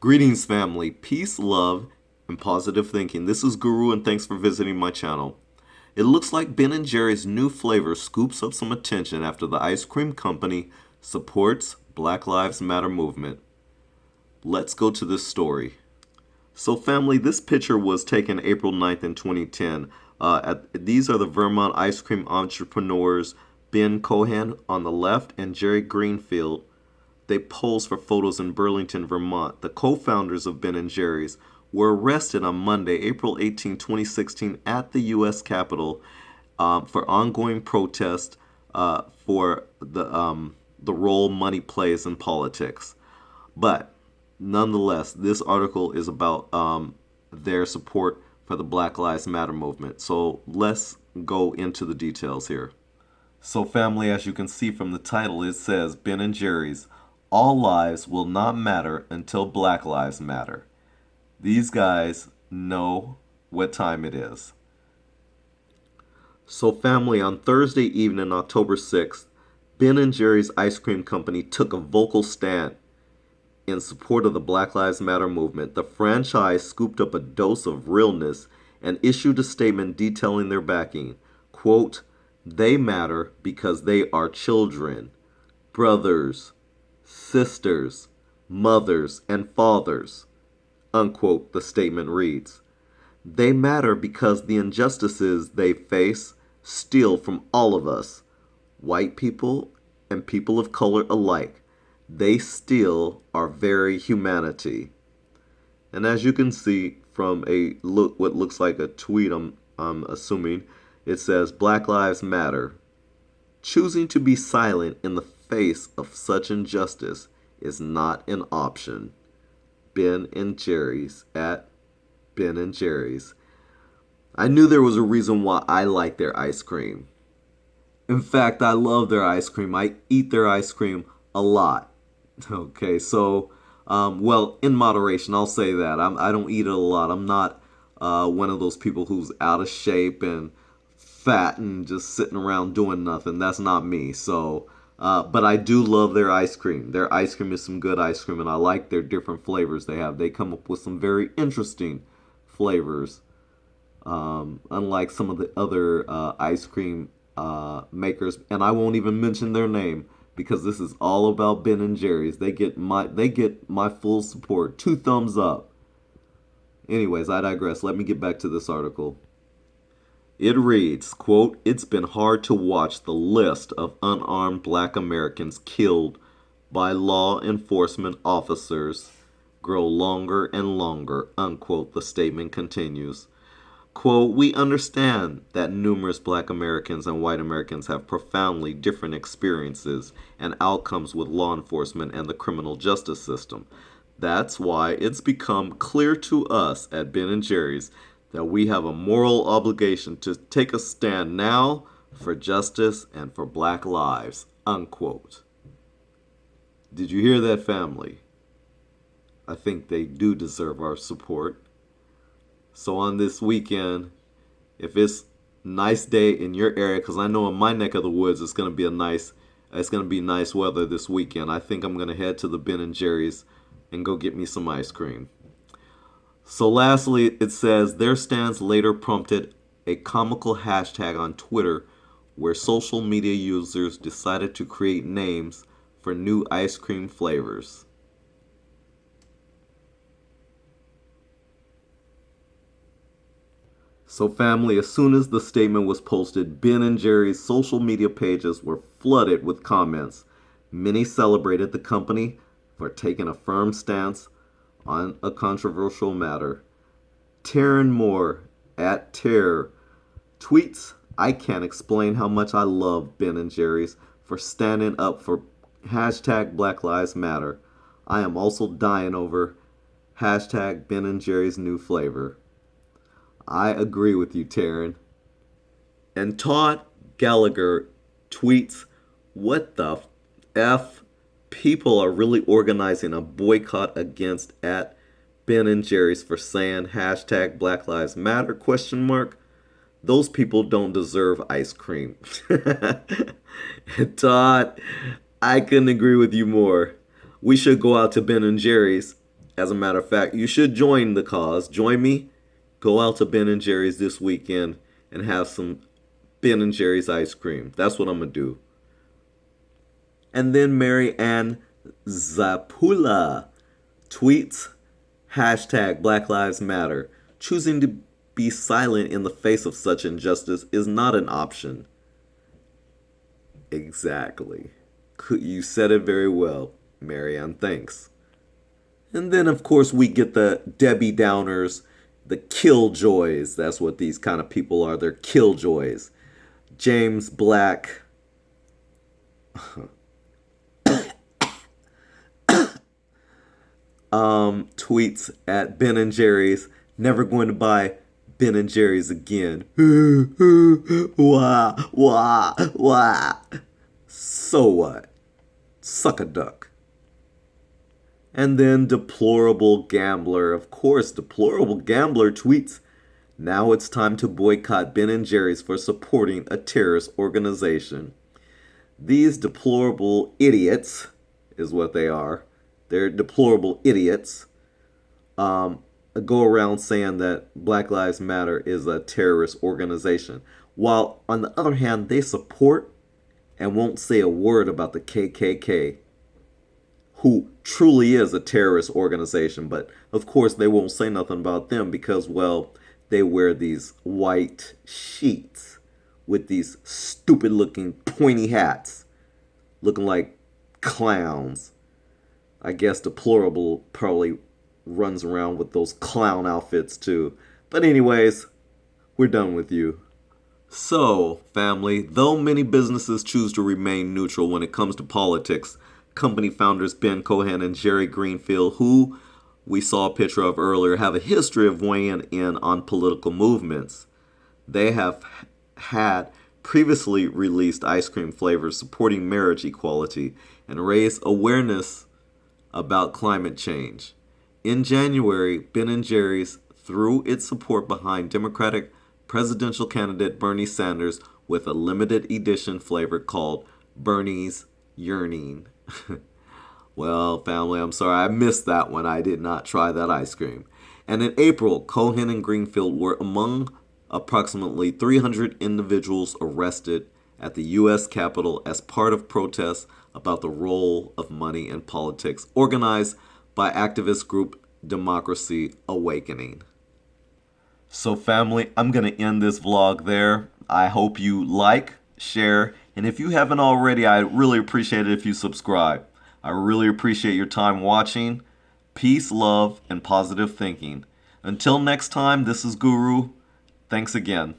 Greetings, family. Peace, love, and positive thinking. This is Guru, and thanks for visiting my channel. It looks like Ben & Jerry's new flavor scoops up some attention after the ice cream company supports Black Lives Matter movement. Let's go to this story. So, family, this picture was taken April 9th in 2010. These are the Vermont ice cream entrepreneurs Ben Cohen on the left and Jerry Greenfield. They posed for photos in Burlington, Vermont. The co-founders of Ben & Jerry's were arrested on Monday, April 18, 2016 at the U.S. Capitol for ongoing protest for the role money plays in politics. But nonetheless, this article is about their support for the Black Lives Matter movement. So let's go into the details here. So family, as you can see from the title, it says Ben & Jerry's, all lives will not matter until Black Lives Matter. These guys know what time it is. So family, on Thursday evening, October 6th, Ben & Jerry's ice cream company took a vocal stand in support of the Black Lives Matter movement. The franchise scooped up a dose of realness and issued a statement detailing their backing. Quote, "They matter because they are children, brothers, sisters, mothers, and fathers," unquote, the statement reads. They matter because the injustices they face steal from all of us, white people and people of color alike. They steal our very humanity. And as you can see from what looks like a tweet, I'm assuming, it says, Black Lives Matter. Choosing to be silent in the face of such injustice is not an option. Ben & Jerry's at Ben & Jerry's. I knew there was a reason why I like their ice cream. In fact, I love their ice cream. I eat their ice cream a lot. Okay, so, well, in moderation, I'll say that. I don't eat it a lot. I'm not one of those people who's out of shape and fat and just sitting around doing nothing. That's not me. So, but I do love their ice cream. Their ice cream is some good ice cream, and I like their different flavors they have. They come up with some very interesting flavors, unlike some of the other ice cream makers. And I won't even mention their name because this is all about Ben & Jerry's. They get my full support. 2 thumbs up. Anyways, I digress. Let me get back to this article. It reads, quote, "It's been hard to watch the list of unarmed black Americans killed by law enforcement officers grow longer and longer," unquote, the statement continues. Quote, "We understand that numerous black Americans and white Americans have profoundly different experiences and outcomes with law enforcement and the criminal justice system. That's why it's become clear to us at Ben & Jerry's that we have a moral obligation to take a stand now for justice and for black lives," unquote. Did you hear that, family? I think they do deserve our support. So on this weekend, if it's a nice day in your area, because I know in my neck of the woods it's going to be nice weather this weekend. I think I'm going to head to the Ben & Jerry's and go get me some ice cream. So lastly, it says their stance later prompted a comical hashtag on Twitter where social media users decided to create names for new ice cream flavors. So family, as soon as the statement was posted, Ben & Jerry's social media pages were flooded with comments. Many celebrated the company for taking a firm stance on a controversial matter. Taryn Moore at Terror tweets, "I can't explain how much I love Ben & Jerry's for standing up for hashtag Black Lives Matter. I am also dying over hashtag Ben & Jerry's new flavor." I agree with you, Taryn. And Todd Gallagher tweets, "What the F? People are really organizing a boycott against at Ben & Jerry's for saying hashtag Black Lives Matter, question mark. Those people don't deserve ice cream." Todd, I couldn't agree with you more. We should go out to Ben & Jerry's As a matter of fact, you should join the cause. Join me. Go out to Ben and Jerry's this weekend and have some Ben and Jerry's ice cream. That's what I'm going to do. And then Mary Ann Zapula tweets, hashtag Black Lives Matter. Choosing to be silent in the face of such injustice is not an option. Exactly. You said it very well, Mary Ann. Thanks. And then, of course, we get the Debbie Downers, the killjoys. That's what these kind of people are. They're killjoys. James Black. Tweets at Ben and Jerry's, never going to buy Ben and Jerry's again. Wah, wah, wah. So what? Suck a duck. And then Deplorable Gambler. Of course, Deplorable Gambler tweets, now it's time to boycott Ben and Jerry's for supporting a terrorist organization. These deplorable idiots is what they are. They're deplorable idiots. Go around saying that Black Lives Matter is a terrorist organization, while on the other hand they support and won't say a word about the KKK, who truly is a terrorist organization. But of course they won't say nothing about them because, well, they wear these white sheets with these stupid looking pointy hats, looking like clowns. I guess Deplorable probably runs around with those clown outfits too. But anyways, we're done with you. So, family, though many businesses choose to remain neutral when it comes to politics, company founders Ben Cohen and Jerry Greenfield, who we saw a picture of earlier, have a history of weighing in on political movements. They have had previously released ice cream flavors supporting marriage equality and raised awareness about climate change. In January, Ben & Jerry's threw its support behind Democratic presidential candidate Bernie Sanders with a limited edition flavor called Bernie's Yearning. Well, family, I'm sorry I missed that one. I did not try that ice cream. And in April, Cohen and Greenfield were among approximately 300 individuals arrested at the U.S. Capitol as part of protests about the role of money in politics, organized by activist group Democracy Awakening. So family, I'm going to end this vlog there. I hope you like, share, and if you haven't already, I'd really appreciate it if you subscribe. I really appreciate your time watching. Peace, love, and positive thinking. Until next time, this is Guru. Thanks again.